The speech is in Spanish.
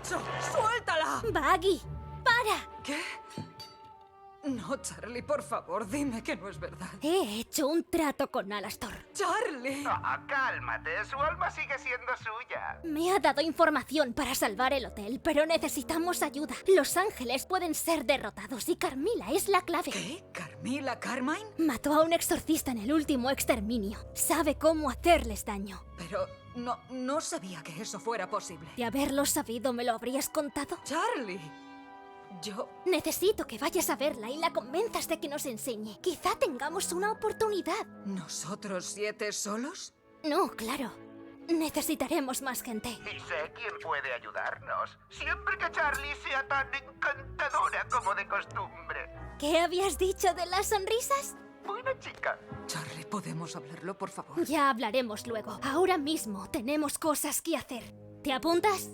hecho? ¡Suéltala! Baggy, ¡para! ¿Qué? No, Charlie, por favor, dime que no es verdad. He hecho un trato con Alastor. ¡Charlie! Ah, cálmate, su alma sigue siendo suya. Me ha dado información para salvar el hotel, pero necesitamos ayuda. Los ángeles pueden ser derrotados y Carmilla es la clave. ¿Qué? ¿Carmilla Carmine? Mató a un exorcista en el último exterminio. Sabe cómo hacerles daño. Pero no sabía que eso fuera posible. De haberlo sabido, ¿me lo habrías contado? ¡Charlie! Yo... Necesito que vayas a verla y la convenzas de que nos enseñe. Quizá tengamos una oportunidad. ¿Nosotros 7 solos? No, claro. Necesitaremos más gente. Y sé quién puede ayudarnos. Siempre que Charlie sea tan encantadora como de costumbre. ¿Qué habías dicho de las sonrisas? Buena chica. Charlie, ¿podemos hablarlo, por favor? Ya hablaremos luego. Ahora mismo tenemos cosas que hacer. ¿Te apuntas?